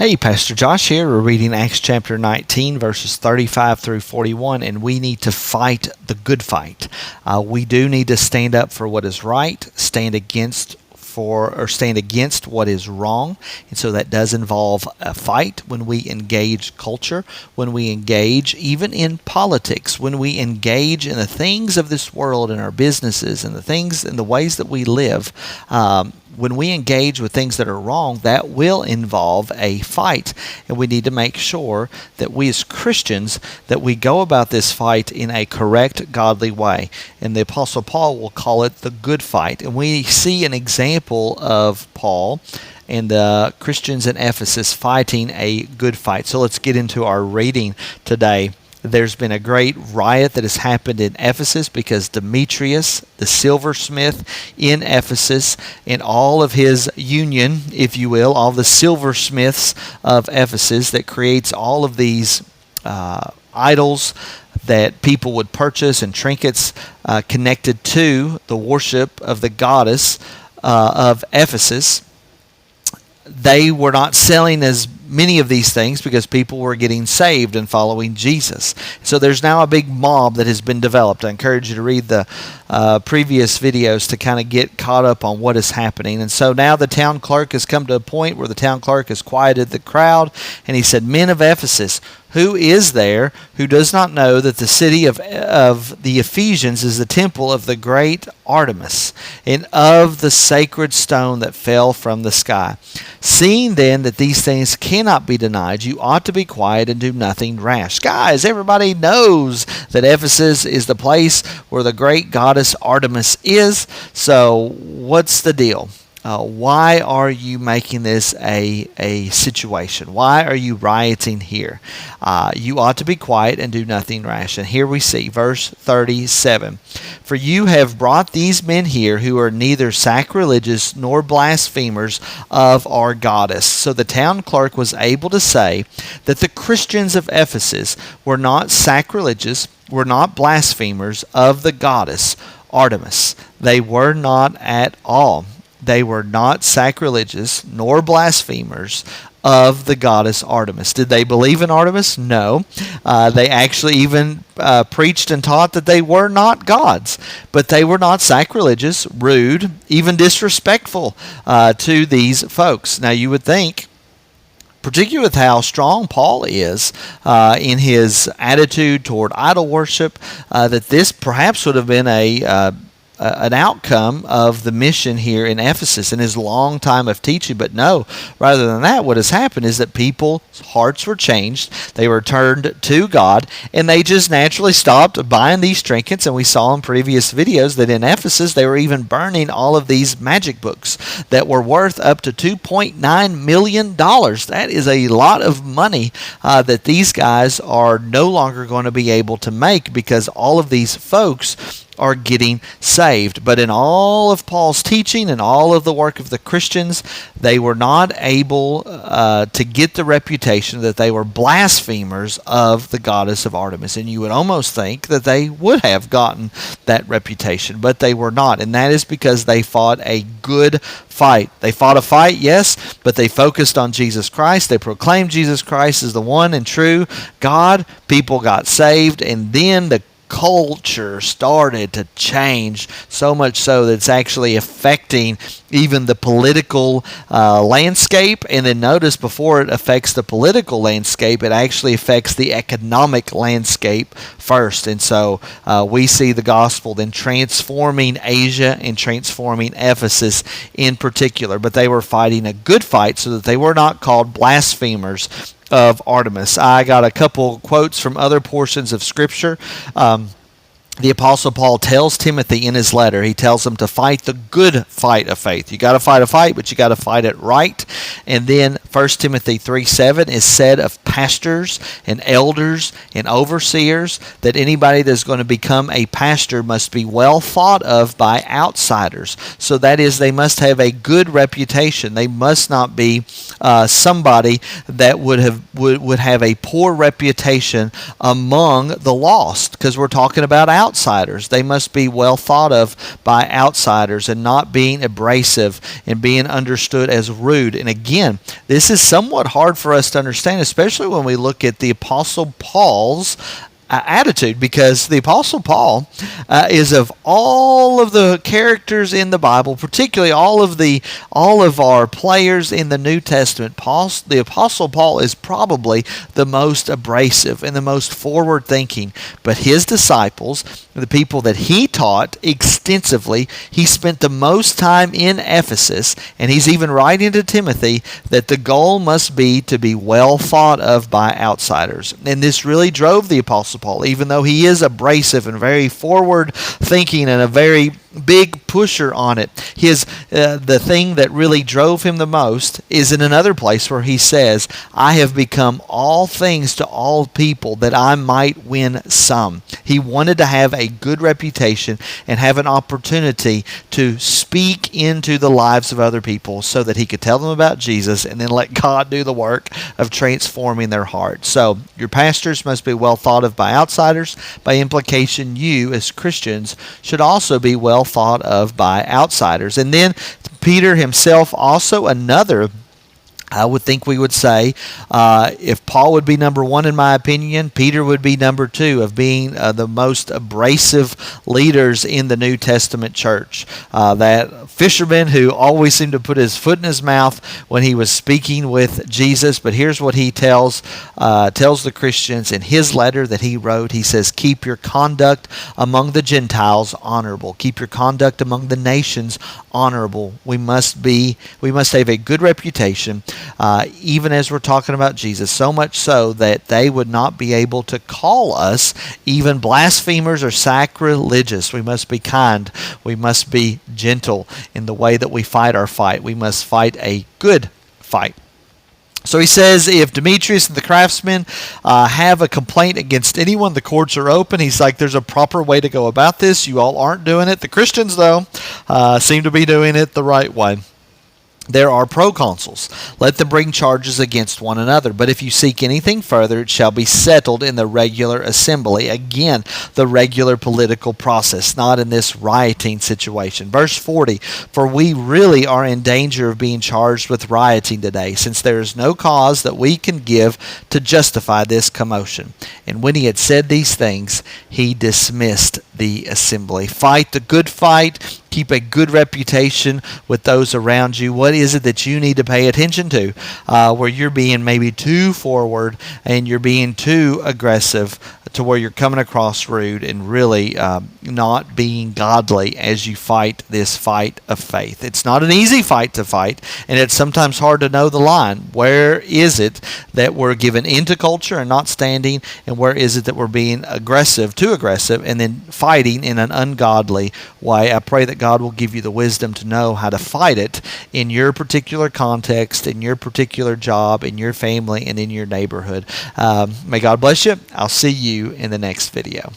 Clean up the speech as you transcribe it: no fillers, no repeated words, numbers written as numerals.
Hey, Pastor Josh here. We're reading Acts chapter 19, verses 35 through 41, and we need to fight the good fight. We do need to stand up for what is right, stand against what is wrong. And so that does involve a fight when we engage culture, when we engage even in politics, when we engage in the things of this world, in our businesses, and the things and the ways that we live. When we engage with things that are wrong, that will involve a fight. And we need to make sure that we as Christians, that we go about this fight in a correct, godly way. And the Apostle Paul will call it the good fight. And we see an example of Paul and the Christians in Ephesus fighting a good fight. So let's get into our reading today. There's been a great riot that has happened in Ephesus because Demetrius, the silversmith in Ephesus, and all of his union, if you will, all the silversmiths of Ephesus that creates all of these idols that people would purchase and trinkets connected to the worship of the goddess of Ephesus. They were not selling as many of these things because people were getting saved and following Jesus. So there's now a big mob that has been developed. I encourage you to read the previous videos to kind of get caught up on what is happening. And so now the town clerk has come to a point where the town clerk has quieted the crowd, and he said, "Men of Ephesus, who is there who does not know that the city of the Ephesians is the temple of the great Artemis, and of the sacred stone that fell from the sky? Seeing then that these things cannot be denied, you ought to be quiet and do nothing rash." Guys, everybody knows that Ephesus is the place where the great goddess Artemis is. So what's the deal? Why are you making this a situation? Why are you rioting here? You ought to be quiet and do nothing rash. And here we see verse 37. "For you have brought these men here who are neither sacrilegious nor blasphemers of our goddess." So the town clerk was able to say that the Christians of Ephesus were not sacrilegious, were not blasphemers of the goddess Artemis. They were not at all. They were not sacrilegious nor blasphemers of the goddess Artemis. Did they believe in Artemis? No. They actually even preached and taught that they were not gods. But they were not sacrilegious, rude, even disrespectful to these folks. Now you would think, particularly with how strong Paul is in his attitude toward idol worship, that this perhaps would have been an outcome of the mission here in Ephesus in his long time of teaching. But no, rather than that, what has happened is that people's hearts were changed. They were turned to God, and they just naturally stopped buying these trinkets. And we saw in previous videos that in Ephesus, they were even burning all of these magic books that were worth up to $2.9 million. That is a lot of money that these guys are no longer going to be able to make because all of these folks are getting saved. But in all of Paul's teaching and all of the work of the Christians, they were not able to get the reputation that they were blasphemers of the goddess of Artemis. And you would almost think that they would have gotten that reputation, but they were not. And that is because they fought a good fight. They fought a fight, yes, but they focused on Jesus Christ. They proclaimed Jesus Christ as the one and true God. People got saved, and then the culture started to change, so much so that it's actually affecting even the political landscape. And then notice, before it affects the political landscape, it actually affects the economic landscape first. And so we see the gospel then transforming Asia and transforming Ephesus in particular. But they were fighting a good fight so that they were not called blasphemers of Artemis. I got a couple quotes from other portions of Scripture. The Apostle Paul tells Timothy in his letter, he tells him to fight the good fight of faith. You got to fight a fight, but you got to fight it right. And then 1 Timothy 3:7 is said of pastors and elders and overseers that anybody that's going to become a pastor must be well thought of by outsiders. So that is, they must have a good reputation. They must not be somebody that would have a poor reputation among the lost, because we're talking about outsiders. outsiders. They must be well thought of by outsiders and not being abrasive and being understood as rude. And again, this is somewhat hard for us to understand, especially when we look at the Apostle Paul's attitude, because the Apostle Paul is, of all of the characters in the Bible, particularly all of our players in the New Testament, the Apostle Paul is probably the most abrasive and the most forward thinking. But his disciples, the people that he taught extensively, he spent the most time in Ephesus, and he's even writing to Timothy that the goal must be to be well thought of by outsiders. And this really drove the Apostle Paul, even though he is abrasive and very forward thinking and a very big pusher on it. The thing that really drove him the most is in another place where he says, I have become all things to all people that I might win some. He wanted to have a good reputation and have an opportunity to speak into the lives of other people so that he could tell them about Jesus and then let God do the work of transforming their hearts. So your pastors must be well thought of by outsiders. By implication, you as Christians should also be well thought of by outsiders. And then Peter himself, also another, I would think we would say, if Paul would be number one in my opinion, Peter would be number two of being the most abrasive leaders in the New Testament church. That fisherman who always seemed to put his foot in his mouth when he was speaking with Jesus. But here's what he tells the Christians in his letter that he wrote. He says, keep your conduct among the Gentiles honorable. Keep your conduct among the nations honorable. We must have a good reputation. Even as we're talking about Jesus, so much so that they would not be able to call us even blasphemers or sacrilegious. We must be kind. We must be gentle in the way that we fight our fight. We must fight a good fight. So he says, if Demetrius and the craftsmen have a complaint against anyone, the courts are open. He's like, there's a proper way to go about this. You all aren't doing it. The Christians, though, seem to be doing it the right way. There are proconsuls. Let them bring charges against one another. But if you seek anything further, it shall be settled in the regular assembly. Again, the regular political process, not in this rioting situation. Verse 40, for we really are in danger of being charged with rioting today, since there is no cause that we can give to justify this commotion. And when he had said these things, he dismissed the assembly. Fight the good fight. Keep a good reputation with those around you. What is it that you need to pay attention to where you're being maybe too forward and you're being too aggressive to where you're coming across rude and really not being godly as you fight this fight of faith? It's not an easy fight to fight, and it's sometimes hard to know the line. Where is it that we're given into culture and not standing, and where is it that we're being too aggressive, and then fighting in an ungodly way? I pray that God will give you the wisdom to know how to fight it in your particular context, in your particular job, in your family, and in your neighborhood. May God bless you. I'll see you in the next video.